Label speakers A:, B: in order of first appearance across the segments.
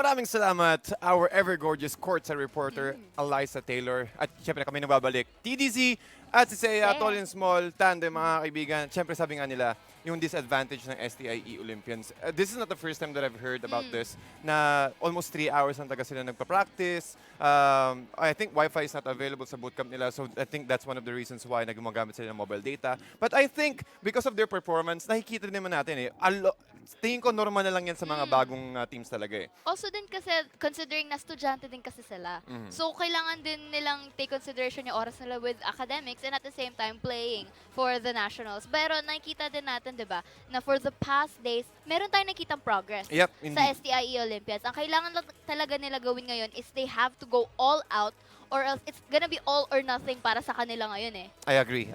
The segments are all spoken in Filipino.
A: maraming salamat, our ever-gorgeous courtside reporter, Eliza Taylor. At syempre kami nababalik, TDZ at si Seiya, tall and small, tandem mga kaibigan. Syempre sabi nga nila, yung disadvantage ng STIE Olympians. This is not the first time that I've heard about this, na almost 3 hours ang taga sila nagpa-practice. I think Wi-Fi is not available sa bootcamp nila, so I think that's one of the reasons why nagmagamit sila ng mobile data. But I think, because of their performance, nakikita din naman natin tingin ko normal na lang yan sa mga bagong teams talaga eh.
B: Also din kasi, considering na estudyante din kasi sila. So, kailangan din nilang take consideration yung oras nila with academics and at the same time playing for the nationals. Pero nakikita din natin, di ba, na for the past days, meron tayong nakitang progress sa STIE Olympiads. Ang kailangan lang talaga nila gawin ngayon is they have to go all out or else it's gonna be all or nothing para sa kanila ngayon eh.
A: I agree.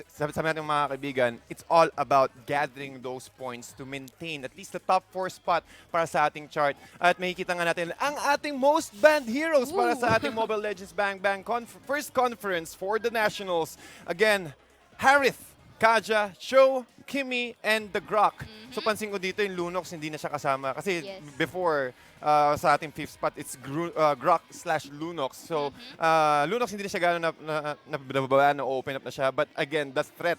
A: Sabi natin mga kaibigan, it's all about gathering those points to maintain at least the top 4 spot para sa ating chart. At makikita nga natin ang ating most banned heroes para sa ating Mobile Legends Bang Bang first conference for the nationals. Again, Harith, Kaja, Sho, Kimi, and the Grok. So pansin ko dito yung Lunox hindi na siya kasama kasi before sa ating 5th spot it's Grok/Lunox. So Lunox hindi na siya gano'n nabababa na open up na siya, but again the threat.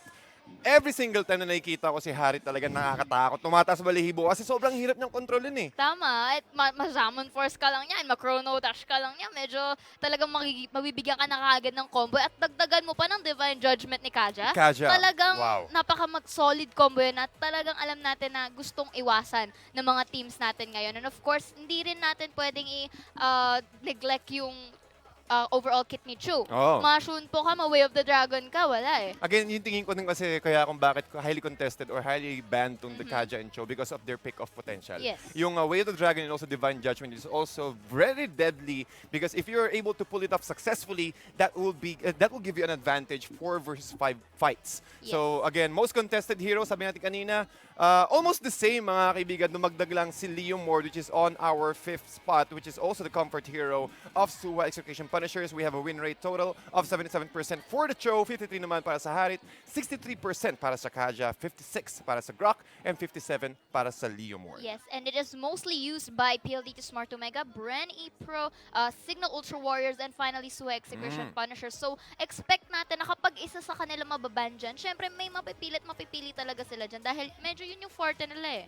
A: Every single time na nakikita ko si Harith talaga nakakatakot. Tumataas balihibo kasi sobrang hirap niyang kontrolin eh.
B: Tama. At ma-summon force ka lang yan, ma-chrono dash ka lang yan. Medyo talagang mabibigyan ka na kaagad ng combo. At dagdagan mo pa ng Divine Judgment ni Kaja. Talagang napaka-solid combo yun at talagang alam natin na gustong iwasan ng mga teams natin ngayon. And of course, hindi rin natin pwedeng i-neglect yung overall kit ni Chu. Ma-Shun po ka, ma-Way of the Dragon ka, wala eh.
A: Again, yung tingin ko din kasi kaya kung bakit highly contested or highly banned tong the Kaja and Cho because of their pick-off potential. Yung Way of the Dragon and also Divine Judgment is also very deadly because if you're able to pull it off successfully, that will give you an advantage 4 versus 5 fights. So again, most contested heroes, sabi natin kanina, almost the same mga kaibigan, dumagdag lang si Leo Mord which is on our 5th spot, which is also the comfort hero of Suwa Execution Punishers. We have a win rate total of 77% for the Cho, 53 naman para sa Harith, 63% para sa Kaja, 56 para sa Grok, and 57 para sa Leo Mord.
B: Yes, and it is mostly used by PLDT Smart Omega, Bren E-Pro, Signal Ultra Warriors, and finally Suwa Execution Punishers. So, expect natin na kapag isa sa kanila mababan dyan, syempre may mapipili talaga sila dyan dahil medyo yun yung forte nila eh.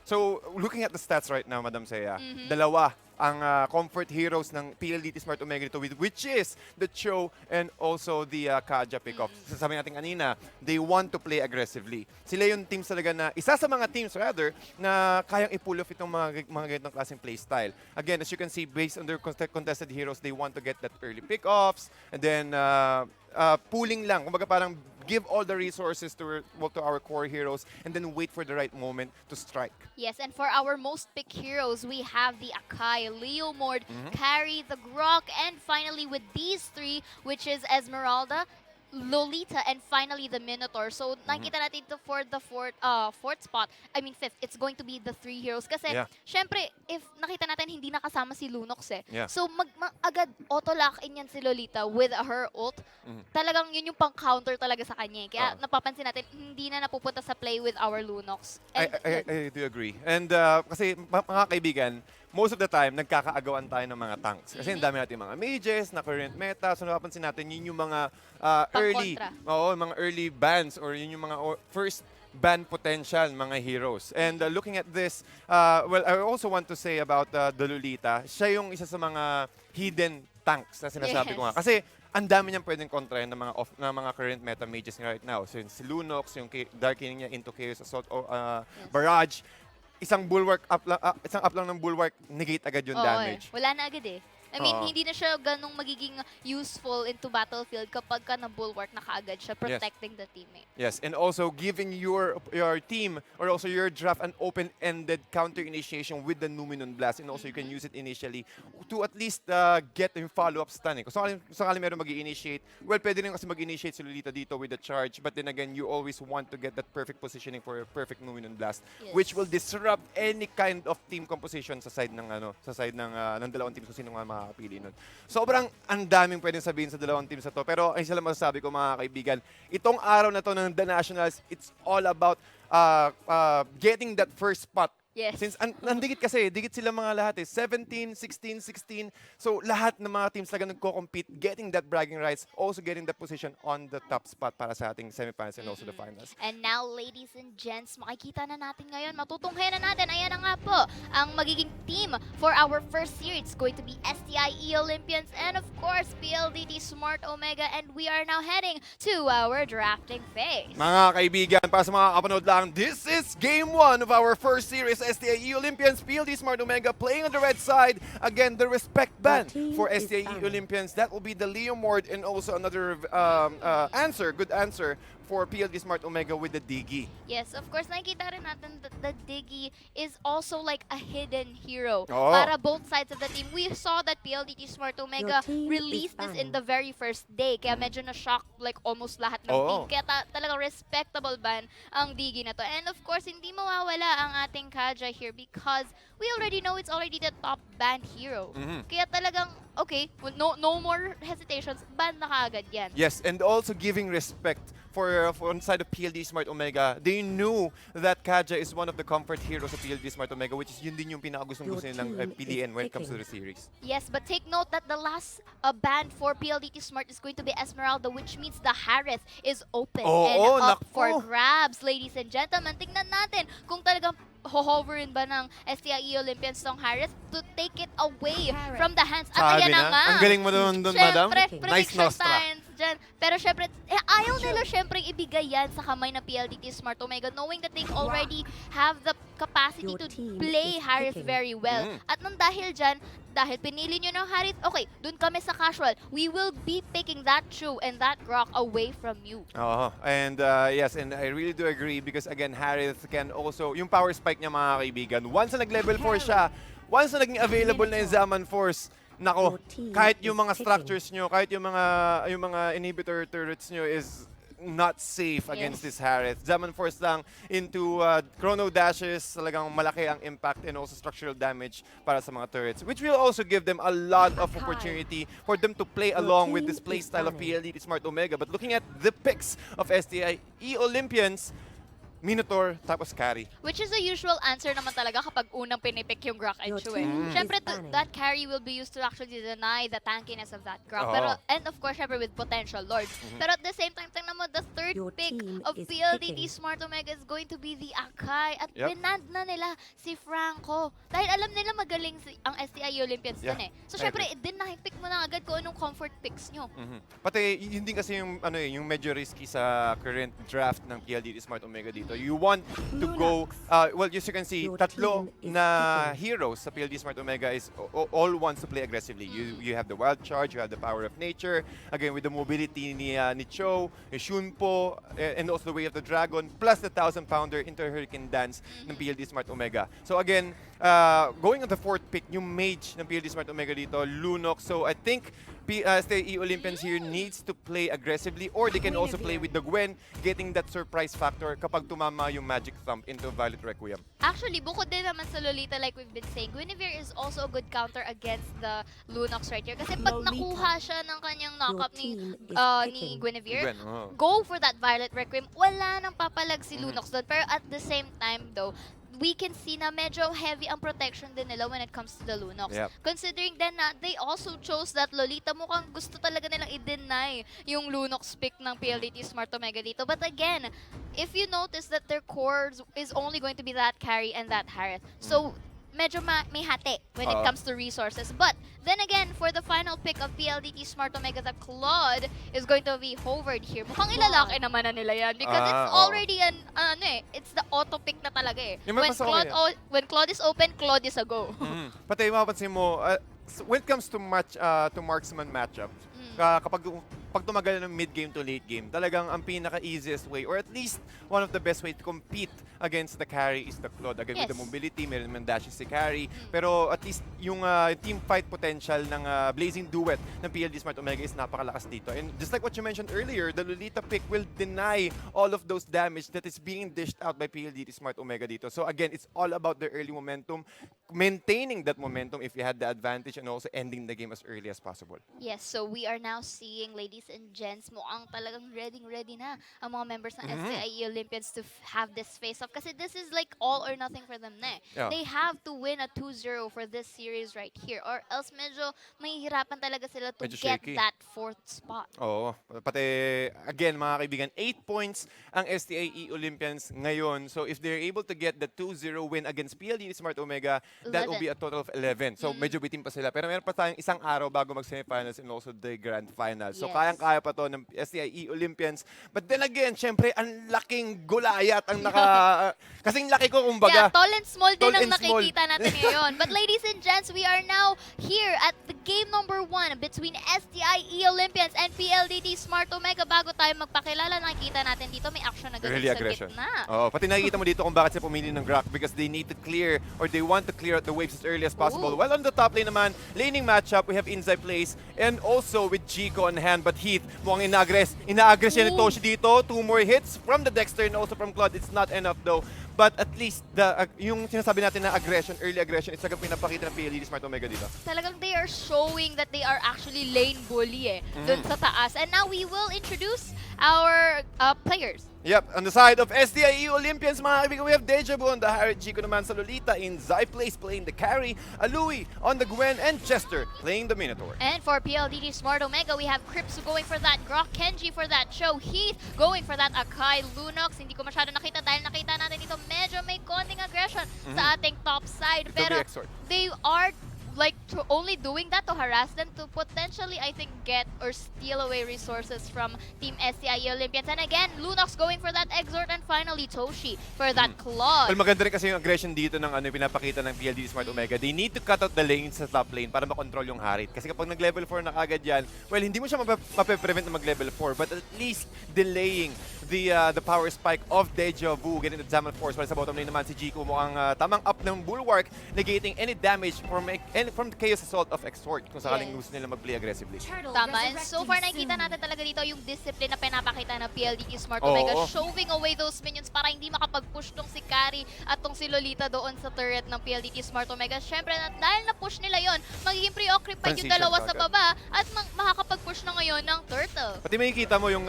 A: So, looking at the stats right now, Madam Seiya, dalawa ang comfort heroes ng PLDT Smart Omega dito, which is the Cho and also the Kaja pickoff. Sabi natin kanina, they want to play aggressively. Sila yung teams talaga na, isa sa mga teams rather, na kayang i-pull off itong mga ganitong klaseng playstyle. Again, as you can see, based on their contested heroes, they want to get that early pickoffs, and then pooling lang. Kumbaga parang give all the resources to our core heroes and then wait for the right moment to strike.
B: Yes, and for our most picked heroes, we have the Akai, Leo Mord, Carry, the Grok, and finally with these 3, which is Esmeralda, Lolita, and finally the Minotaur. So, nakita natin ito for the 4th spot. I mean 5th. It's going to be the 3 heroes. Kasi, syempre, if nakita natin hindi nakasama si Lunox eh. So, agad auto-lock-in yan si Lolita with her ult. Talagang yun yung pang-counter talaga sa kanya. Kaya napapansin natin, hindi na napupunta sa play with our Lunox.
A: I do agree. And kasi mga kaibigan, most of the time, nagkakaagawan tayo ng mga tanks. Kasi ang dami natin mga mages na current meta. So napapansin natin, yun yung mga mga early bans or yun yung mga first ban potential mga heroes. And looking at this, well, I also want to say about the Lolita. Siya yung isa sa mga hidden tanks na sinasabi ko nga. Kasi ang dami niyang pwedeng kontrahin ng mga current meta mages right now. So si Lunox, yung Darkening niya into Chaos Assault, Barrage, isang up lang ng bulwark, negate agad yung damage.
B: Wala na agad eh. I mean, hindi na siya ganong magiging useful into battlefield kapag ka na-bulwark na kaagad siya, protecting the teammate.
A: Yes, and also giving your team or also your draft an open-ended counter initiation with the Numinon Blast, and also you can use it initially to at least get yung follow-up stun. Kung sakali meron mag-i-initiate, well, pwede rin kasi mag-initiate si Lolita dito with the charge, but then again, you always want to get that perfect positioning for a perfect Numinon Blast, which will disrupt any kind of team composition sa side ng dalawang teams kung sino nga makakapili nun. Sobrang ang daming pwedeng sabihin sa dalawang teams na to. Pero ay sila masasabi ko mga kaibigan, itong araw na to ng The Nationals, it's all about getting that first spot
B: Yes.
A: Since nandikit kasi, dikit sila mga lahat eh. 17, 16, 16. So lahat ng mga teams talaga nagko-compete, getting that bragging rights, also getting the position on the top spot para sa ating semifinals and also the finals.
B: And now, ladies and gents, makikita na natin ngayon, matutunghayan na natin. Ayan na nga po, ang magiging team for our first series. It's going to be STIE Olympians and of course, PLDT Smart Omega. And we are now heading to our drafting phase.
A: Mga kaibigan, para sa mga kapanood lang, this is game 1 of our first series. STIE Olympians, PLD Smart Omega playing on the red side. Again, the respect band for STIE Olympians. That will be the Leo Mord and also another good answer for PLD Smart Omega with the Diggy.
B: Yes, of course, nakikita rin natin that the Diggy is also like a hidden hero
A: Oh.
B: para both sides of the team. We saw that PLDT Smart Omega released this in the very first day, kaya medyo na-shock like almost lahat ng team. Kaya talagang respectable ban ang Diggy na to. And of course, hindi mawawala ang ating Kaja here because we already know it's already the top banned hero. Kaya talagang, okay, no more hesitations, ban na kaagad yan.
A: Yes, and also giving respect for on side of PLD Smart Omega. They knew that Kaja is one of the comfort heroes of PLD Smart Omega, which is yun din yung pinakagustong gusto nilang piliin when it comes to the series.
B: Yes, but take note that the last ban for PLDT Smart is going to be Esmeralda, which means the Harith is open and up for grabs, ladies and gentlemen. Tingnan natin kung talagang hohoverin ba ng STIE Olympians tong Harith to take it away from the hands. At ayan na nga.
A: Ang galing mo doon, madam. Nice
B: prediction
A: nostra.
B: science dyan. Pero syempre, ayaw nila syempre ibigay yan sa kamay ng PLDT Smart Omega knowing that they already have the capacity to play Harith very well. At nang dahil dyan, dahil pinili nyo ng Harith, okay, dun kami sa casual. We will be picking that Chu and that Grok away from you.
A: And yes, and I really do agree because again, Harith can also, yung power spike niya mga kaibigan, once na nag-level 4 siya, once na naging available na yung Zaman Force, nako, kahit yung mga structures nyo, kahit yung mga inhibitor turrets nyo is not safe against this Harith. Zaman Force lang into chrono dashes, talagang malaki ang impact and also structural damage para sa mga turrets, which will also give them a lot of opportunity for them to play along with this playstyle of PLDT Smart Omega. But looking at the picks of STIE Olympians, Minotaur, tapos carry.
B: Which is the usual answer naman talaga kapag unang pinipick yung Grok and Chu eh. Syempre, that carry will be used to actually deny the tankiness of that Grok. Pero, and of course, syempre with potential lords. Pero at the same time, tingnan mo, the third pick of PLDT Smart Omega is going to be the Akai. At binand na nila si Franco. Dahil alam nila magaling ang STI Olympians dun eh. So syempre, din na-pick mo na agad kung anong comfort picks nyo.
A: Pati, yun din kasi yung, yung medyo risky sa current draft ng PLDT Smart Omega dito. You want to go, well, as you can see, tatlo na heroes sa PLD Smart Omega is all wants to play aggressively. You have the Wild Charge, you have the Power of Nature, again with the mobility ni Cho, Shunpo, and also the Way of the Dragon, plus the 1,000-pounder Inter-Hurricane Dance ng PLD Smart Omega. So again, going on the fourth pick, yung Mage ng PLD Smart Omega dito, Lunok. So I think STIE Olympians here needs to play aggressively or they can also play with the Gwen, getting that surprise factor kapag tumama yung Magic Thump into Violet Requiem.
B: Actually, bukod din naman sa Lolita like we've been saying, Guinevere is also a good counter against the Lunox right here. Kasi pag nakuha siya ng kanyang knock-up ni Guinevere, go for that Violet Requiem, wala nang papalag si Lunox doon. Pero at the same time though, we can see na medyo heavy ang protection din nila when it comes to the Lunox. Considering then na they also chose that Lolita, mukhang gusto talaga nilang i-deny yung Lunox pick ng PLDT Smart Omega dito. But again, if you notice that their core is only going to be that carry and that Harith. So, medyo may hati when it comes to resources. But then again, for the final pick of PLDT Smart Omega, the Claude is going to be hovered here. Mukhang ilalaki naman na nila yan because it's already it's the auto pick na talaga eh. When Claude is open, Claude is a go.
A: Pati mapapansin mo, when it comes to marksman matchup, kapag tumagal ng mid-game to late game, talagang ang pinaka-easiest way or at least one of the best way to compete against the carry is the Claude. Again, with the mobility, meron man dashes si carry. Pero at least yung team fight potential ng Blazing Duet ng PLD Smart Omega is napakalakas dito. And just like what you mentioned earlier, the Lolita pick will deny all of those damage that is being dished out by PLD Smart Omega dito. So again, it's all about the early momentum, maintaining that momentum if you had the advantage and also ending the game as early as possible.
B: Yes, so we are now seeing, ladies ladies and gents, mukhang talagang ready na ang mga members ng SEO Olympians to have this face-off. Kasi this is like all or nothing for them na eh.
A: Yeah.
B: They have to win a 2-0 for this series right here. Or else medyo mahihirapan talaga sila to
A: Medyo
B: get
A: shaky.
B: that 4th spot.
A: Oo. Pati, again, mga kaibigan, 8 points ang STIE Olympians ngayon. So, if they're able to get the 2-0 win against PLDT Smart Omega, that will be a total of 11. So, medyo bitin pa sila. Pero meron pa tayong isang araw bago mag-semifinals and also the grand final. So,
B: Yes.
A: kayang-kaya pa to ng STIE Olympians. But then again, syempre, ang laking gulayat ang kasing laki ko, kumbaga.
B: Yeah, tall and small din
A: Tall
B: ang
A: and small.
B: nakikita natin ngayon. But ladies and gents, we are now here at the game number 1 between STIE Olympians and PLDT Smart Omega. Bago tayo magpakilala, nakikita natin dito may action na ganun
A: Early
B: sa
A: aggression.
B: gitna.
A: Oh, pati nakikita mo dito kung bakit sila pumili ng Grok because they need to clear or they want to clear out the waves as early as possible.
B: Ooh.
A: While on the top lane naman, laning matchup, we have Inside Place and also with Chico on hand. But Heath, mukhang ina-aggress siya ni
B: Ooh.
A: Toshi dito. 2 more hits from the Dexter and also from Claude. It's not enough though. But at least yung sinasabi natin na aggression, early aggression, it's talagang pinapakita ng PLDT Smart Omega dito.
B: Talagang they are showing that they are actually lane bully dun sa taas. And now we will introduce our players.
A: Yep, on the side of STIE Olympians, mga kaibigan, we have Deja Vu on the Harriet, Chico naman sa Lolita, in Zai Place playing the carry, Alui on the Gwen, and Chester playing the Minotaur.
B: And for PLDT Smart Omega, we have Crips going for that Grok, Kenji for that Show, Heath going for that Akai, Lunox. Hindi ko masyado nakita dahil nakita natin ito medyo may konting aggression sa ating top side.
A: It will be
B: Pero
A: Exort.
B: they are like only doing that to harass them to potentially, I think, get or steal away resources from Team STIE Olympians. And again, Lunox going for that Exort and finally Toshi for that Claude.
A: Well, maganda rin kasi yung aggression dito ng pinapakita ng PLDT Smart Omega. They need to cut out the lanes sa top lane para makontrol yung Harit. Kasi kapag nag-level 4 na kagad yan, well, hindi mo siya mape-prevent na mag-level 4, but at least delaying the power spike of Deja Vu, getting the Jamal Force. While sa bottom lane naman si Jico mukhang tamang up ng Bulwark, negating any damage from the Chaos Assault of Exort kung sakaling gusto nila mag-play aggressively.
B: Tama. And so far, nakikita natin talaga dito yung discipline na pinapakita ng PLDT Smart
A: Oo.
B: Omega, shoving away those minions para hindi makapag-push tong si Kari at tong si Lolita doon sa turret ng PLDT Smart Omega. Siyempre, dahil na-push nila yon, magiging preoccupied yung
A: Transition
B: dalawa sa
A: kagad.
B: baba at makakapag-push na ngayon ng Turtle.
A: Pati makikita mo yung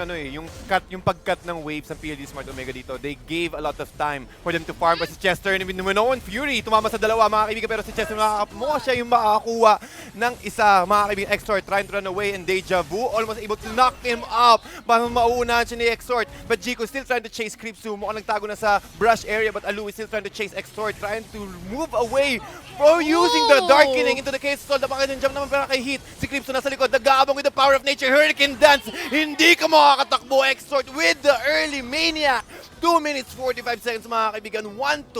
A: yung pag-cut ng waves ng PLD Smart Omega dito. They gave a lot of time for them to farm. But si Chester and Minoan Fury tumama sa dalawa, mga kaibigan, pero si Chester mukha siya yung makakakuha ng isa, mga kaibigan. Exort trying to run away and Deja Vu almost able to knock him up. Parang mauunahan siya ni Exort. But Jico still trying to chase Creepsu. Mukhang nagtago na sa brush area, but Alu is still trying to chase Exort, trying to move away for using the Darkening into the case. So, napakagandang jump naman para kay Heath. Si Creepsu nasa likod, nag-aabang with the power of nature. Hurricane Dance. Hindi ka makakatakbo, Exort, with the early Maniac. 2 minutes 45 seconds, mga kaibigan. 1-5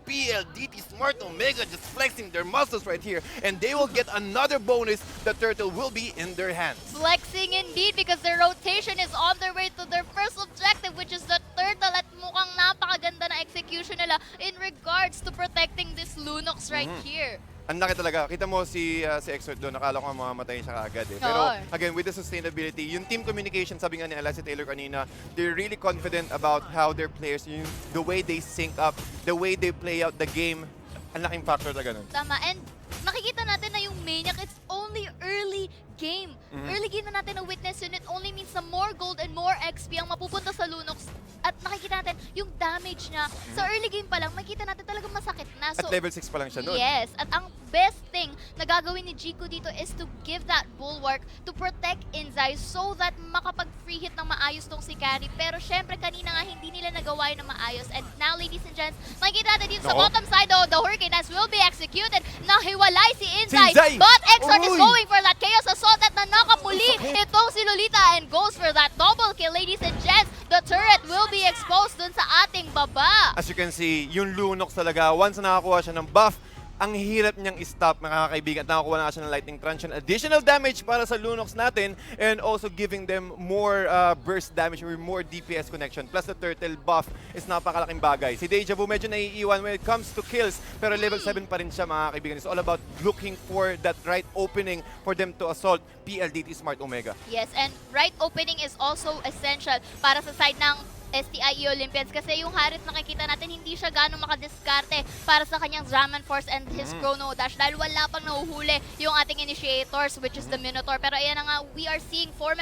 A: PLDT Smart Omega just flexing their muscles right here. And they will get another bonus. The Turtle will be in their hands.
B: Flexing indeed because their rotation is on their way to their first objective, which is the Turtle, at mukhang napakaganda na execution nila in regards to protecting this Lunox right here.
A: Ang laki talaga. Kita mo si Exort doon, nakala ko mamamatay siya kaagad eh. Pero
B: Oo.
A: again, with the sustainability, yung team communication, sabi nga ni Eliza Taylor kanina, they're really confident about how their players, the way they sync up, the way they play out the game. Ang laking factor talaga nun.
B: Tama. And nakikita natin na yung Maniac, it's only early game. Early game na natin na witness yun. It only means na more gold and more XP ang mapupunta sa Lunox. At nakikita natin yung damage niya. Sa early game pa lang, makikita natin talagang masakit na.
A: At level 6 pa lang siya doon.
B: Yes. At ang best thing na gagawin ni Jico dito is to give that bulwark to protect Inzai so that makapag-free hit ng maayos tong si Kari. Pero syempre kanina nga hindi nila nagawa yun ng maayos. And now, ladies and gents, makikita natin dito sa bottom side the Hurricane Dance will be executed. Nahiwalay si Inzai.
A: Inzai!
B: But Exort is
A: Uy!
B: going for that Chaos Assault at nanakapuli itong si Lolita and goes for that double kill, ladies and gents. The turret will be exposed dun sa ating baba.
A: As you can see, yung Lunox talaga, once na nakakuha siya ng buff, ang hirap niyang i-stop, mga kaibigan, at nakakuha na siya ng Lightning Truncheon. Additional damage para sa Lunox natin and also giving them more burst damage or more DPS connection. Plus the Turtle buff is napakalaking bagay. Si Deja Vu medyo naiiwan when it comes to kills, pero level 7 pa rin siya, mga kaibigan. It's all about looking for that right opening for them to assault PLDT Smart Omega.
B: Yes, and right opening is also essential para sa side ng STIE Olympians kasi yung Harit nakikita natin hindi siya gano'ng makadiskarte para sa kanyang Zaman Force and his Chrono Dash dahil wala pang nahuhuli yung ating initiators, which is the Minotaur. Pero ayan na nga, we are seeing 5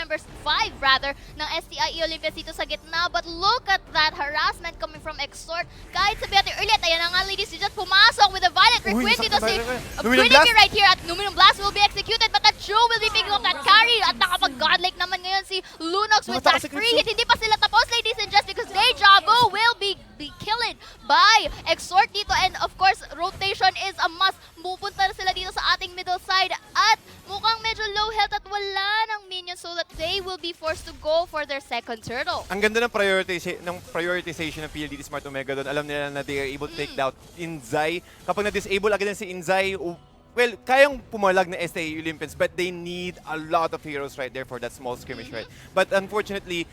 B: rather, ng STIE Olympians dito sa gitna. But look at that harassment coming from Exort. Kahit sabi natin earlier, ayan na nga, ladies, he just pumasok with a violent request dito si Trinity right here at Numinum Blast will be executed, but that Chu will be picking up that carry at nakapag-godlike naman ngayon si Lunox with that free hit. Hindi pa sila tapos, ladies and gents, because Deja Vu will be killed by Exort dito, and of course, rotation is a must. Pupunta na sila dito sa ating middle side at mukhang medyo low health at wala ng minions, so that they will be forced to go for their second turtle.
A: Ang ganda ng prioritization ng PLDT Smart Omega doon. Alam nila na they are able to take down Inzai. Kapag na-disable agad si Inzai, well, kayang pumalag na STA Olympians, but they need a lot of heroes right there for that small skirmish, right? But unfortunately,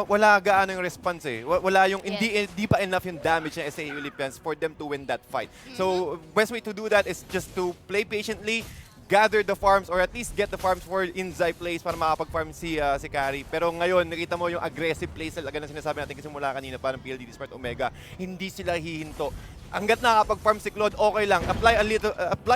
A: wala gaano yung response eh. Wala yung, hindi pa enough yung damage ng STA Olympians for them to win that fight. So, best way to do that is just to play patiently, gather the farms, or at least get the farms for Inzai plays para makapag-farm si Kari. Pero ngayon, nakita mo yung aggressive plays talaga na sinasabi natin kasi mula kanina parang PLDT Smart Omega, hindi sila hihinto. Hanggat nakakapag-farm si Claude, okay lang. Apply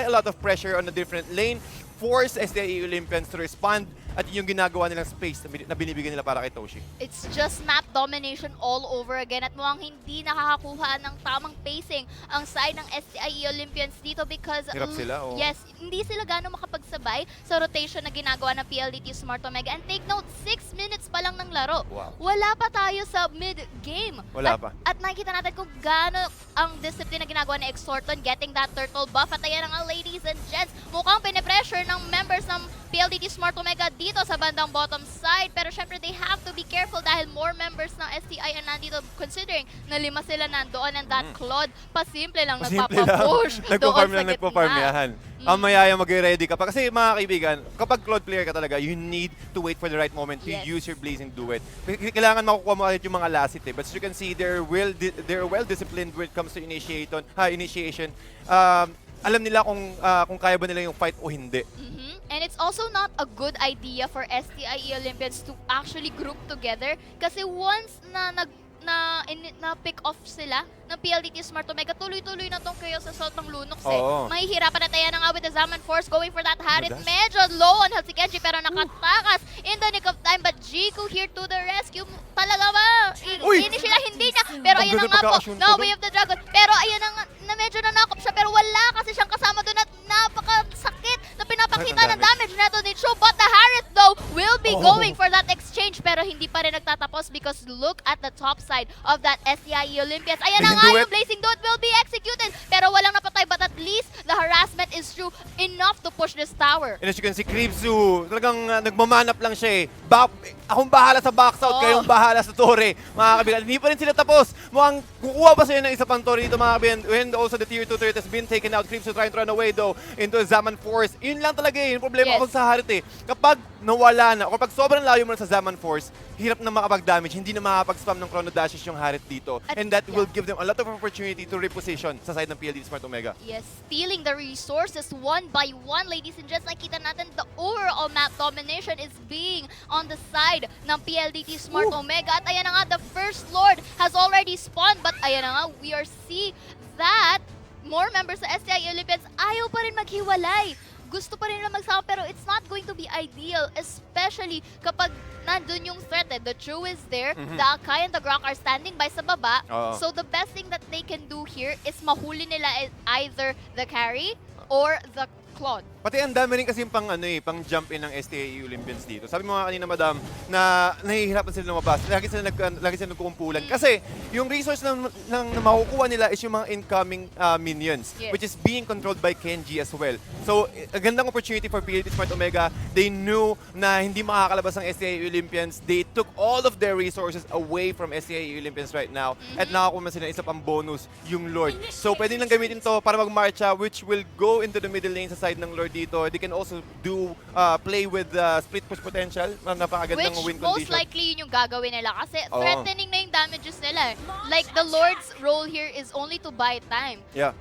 A: a lot of pressure on a different lane, force STIE Olympians to respond, at yung ginagawa nilang space na binibigyan nila para kay Toshi.
B: It's just map domination all over again at mukhang hindi nakakakuha ng tamang pacing ang side ng STIE Olympians dito because
A: hirap sila, oh.
B: Yes, hindi sila gano'ng makapagsabay sa rotation na ginagawa ng PLDT Smart Omega. And take note, 6 minutes pa lang ng laro.
A: Wow.
B: Wala pa tayo sa mid-game.
A: Wala pa.
B: At nakikita natin kung gaano ang discipline na ginagawa ni Exorton getting that turtle buff. At ayan nga, ladies and gents, mukhang pinipressure ng members ng PLDT Smart Omega dito sa bandang bottom side. Pero syempre, they have to be careful dahil more members ng STI ang nandito considering na 5 sila nandoon, and that Claude, pasimple lang nagpapapush doon sa gitna.
A: Ang mayaya mag-ready ka pa. Kasi mga kaibigan, kapag Claude player ka talaga, you need to wait for the right moment to use your blazing duet. Kailangan makukuha mo agad yung mga last hit eh. But as you can see, they're well-disciplined when it comes to initiation. Alam nila kung kaya ba nila yung fight o hindi.
B: And it's also not a good idea for STIE Olympians to actually group together kasi once na pick off sila ng PLDT Smart Omega, tuloy-tuloy na tong chaos assault ng Lunox eh. Mahihirapan na tayo na nga with the Zaman Force going for that Harit. Medyo low on health si Kenji pero nakatakas in the nick of time, but Jiku here to the rescue. Talaga ba? Hindi sila, hindi niya. Pero ayan na nga po, no way of the dragon. Pero ayan na nga, na medyo nanakop siya pero wala kasi siyang kasama doon at napakasakit na pinapakita ng damage na to ni Chu. But the Harit though will be going for that exchange pero hindi pa rin nagtatapos because look at the top side of that STIE Olympians. Ayan na nga, yung Blazing Duet will be executed pero walang napatay, but at least the harassment is true enough to push this tower.
A: And as you can see, Kribzu, talagang nagmamanap lang siya eh. Akong bahala sa box out, kayong bahala sa torre. Mga kaibigan, hindi pa rin sila tapos. Mukhang kukuha pa sila ng isa pang torre dito mga kaibigan. And also the tier 2 turret has been taken out. Kribzu trying to run away though into Zaman Force. Yun lang talaga eh, yung problema ko sa Harit eh. Kapag nawala na, o kapag sobrang layo mo na sa Zaman Force, hirap na makapag-damage, hindi na makapag-spam ng Chrono Dashes yung Harit dito. And that will give them a lot of opportunity to reposition sa side ng PLDT Smart Omega.
B: Yes, stealing the resources one by one, ladies and gents. Nakita natin the overall map domination is being on the side ng PLDT Smart Omega. At ayan na nga, the First Lord has already spawned. But ayan na nga, we are seeing that more members sa STI Olympians ayaw pa rin maghiwalay. Gusto pa rin nila magsama pero it's not going to be ideal, especially kapag nandun yung threat eh. The True is there, the Akai and the Grok are standing by sa baba. So the best thing that they can do here is mahuli nila either the carry or the Claude.
A: Pati ang dami rin kasi pang jump in ng STAE Olympians dito. Sabi mo nga kanina, madam, na nahihirapan sila lumabas. Lagi sila nagkukumpulan. Kasi yung resource na makukuha nila is yung mga incoming minions, which is being controlled by Kenji as well. So, a gandang opportunity for PLDT Smart Omega. They knew na hindi makakalabas ang STAE Olympians. They took all of their resources away from STAE Olympians right now. At nakakuha sila isa pang bonus, yung Lord. So, pwede lang gamitin to para mag-marcha, which will go into the middle lane sa side ng Lord dito. They can also play with split push potential. Napakagandang win condition.
B: Which most likely yun yung gagawin nila kasi threatening na yung damages nila. Like the Lord's role here is only to buy time.
A: Yeah.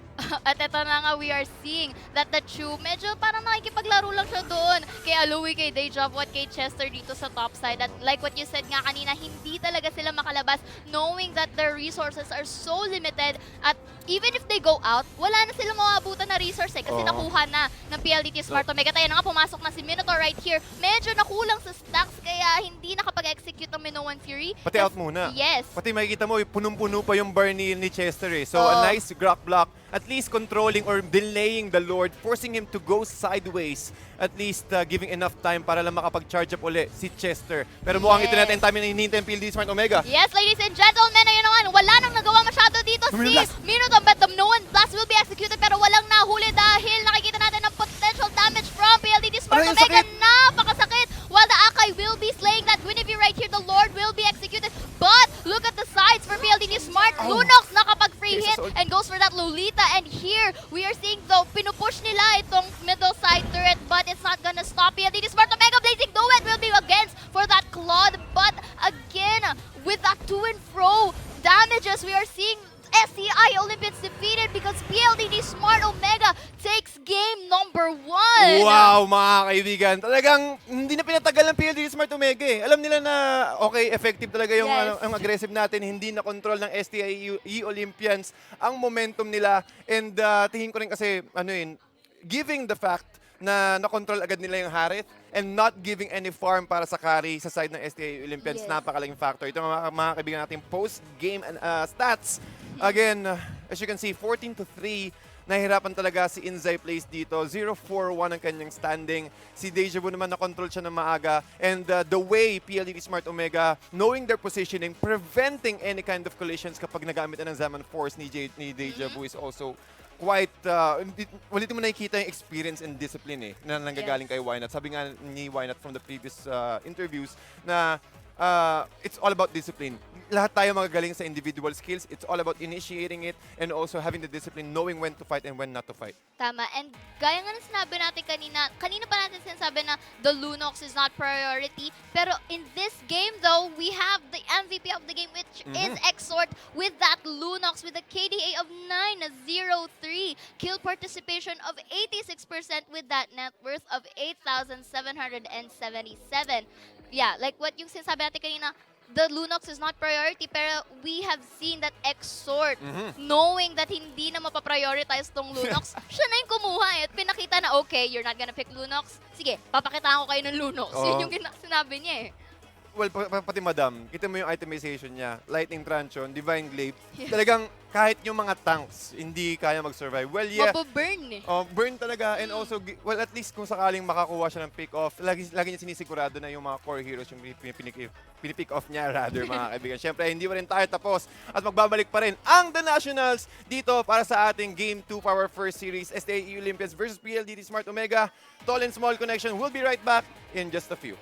B: At ito na nga, we are seeing that the Chu, medyo parang nakikipaglaro lang siya doon. Kay Aloy, kay Deja Vu, at kay Chester dito sa top side. At like what you said nga kanina, hindi talaga sila makalabas knowing that their resources are so limited. At even if they go out, wala na silang mawabutan na resource kasi
A: Oo.
B: nakuha na ng PLDT Smart Omega. Tayo na nga, pumasok na si Minotaur right here. Medyo nakulang sa stacks kaya hindi nakapag-execute ng Minoan Fury.
A: Pati out muna.
B: Yes.
A: Pati makikita mo, punong-puno pa yung bar ni Chester eh. So
B: Oo.
A: a nice Grok block, at least controlling or delaying the Lord, forcing him to go sideways. At least giving enough time para lang makapag-charge up uli si Chester. Pero mukhang ito natin time na hinihintay ng PLD Smart Omega.
B: Yes, ladies and gentlemen, ayun naman, wala nang nagawa masyado dito si Minotaur, but the Minoan Blast will be executed pero walang nahuli dahil nakikita natin ang potential damage from PLDT Smart
A: Aray, ang
B: Omega.
A: sakit!
B: Napakasakit! While the Akai will be slaying that Guinevere right here, the Lord will be executed. But look at the sides for PLDT Smart.
A: Ow.
B: Lunox nakapag-free hit
A: Jesus.
B: and goes for that Lolita. And here, we are seeing though, pinupush nila itong middle side turret, but it's not gonna stop PLDT Smart. Omega Blazing Duet will be against for that Claude. But again, with that to and fro damages, we are seeing SEI Olympians defeated because PLDT Smart Omega takes game number 1.
A: Wow, mga kaibigan. Talagang hindi na pinatagal ng PLD Smart Omega eh. Alam nila na okay, effective talaga yung,
B: Yes.
A: ang aggressive natin. Hindi na control ng STI Olympians ang momentum nila. And tingin ko rin kasi, giving the fact na na-control agad nila yung Harith and not giving any farm para sa carry sa side ng STI Olympians,
B: Yes.
A: napakalaking factor. Ito mga kaibigan natin post-game stats. Again, as you can see, 14-3. Nahihirapan talaga si Inzai Place dito. 0-4-1 ang kanyang standing. Si Deja Vu naman na-control siya ng maaga. And the way PLDT Smart Omega, knowing their positioning, preventing any kind of collisions kapag nagamit na ng Zaman Force ni Deja Vu is also quite, ulitin mo nakikita yung experience and discipline na nanggagaling kay Wynat. Sabi nga ni Wynat from the previous interviews na it's all about discipline. Lahat tayo magagaling sa individual skills. It's all about initiating it and also having the discipline, knowing when to fight and when not to fight.
B: Tama. And gaya nga ng sinabi natin kanina pa natin sinasabi na the Lunox is not priority. Pero in this game though, we have the MVP of the game which is Exort with that Lunox with a KDA of 903. Kill participation of 86% with that net worth of 8,777. Yeah, like what yung sinasabi natin kanina, the Lunox is not priority, pero we have seen that Exort, knowing that hindi na mapaprioritize tong Lunox, siya na yung kumuha at pinakita na, okay, you're not gonna pick Lunox. Sige, papakitaan ko kayo ng Lunox. Yun yung sinabi niya eh.
A: Well, pati madam, kita mo yung itemization niya. Lightning Tranchon, Divine Glaive. Talagang kahit yung mga tanks, hindi kaya mag-survive. Well, yeah.
B: Mababurn eh.
A: Burn talaga. And also, well, at least kung sakaling makakuha siya ng pick-off, lagi niya sinisigurado na yung mga core heroes yung pinipick off niya, rather, mga kaibigan. Siyempre, hindi pa rin tayo tapos. At magbabalik pa rin ang The Nationals dito para sa ating Game 2 for our first series. STAE Olympians versus PLDT Smart Omega. Tall and Small Connection. We'll be right back in just a few.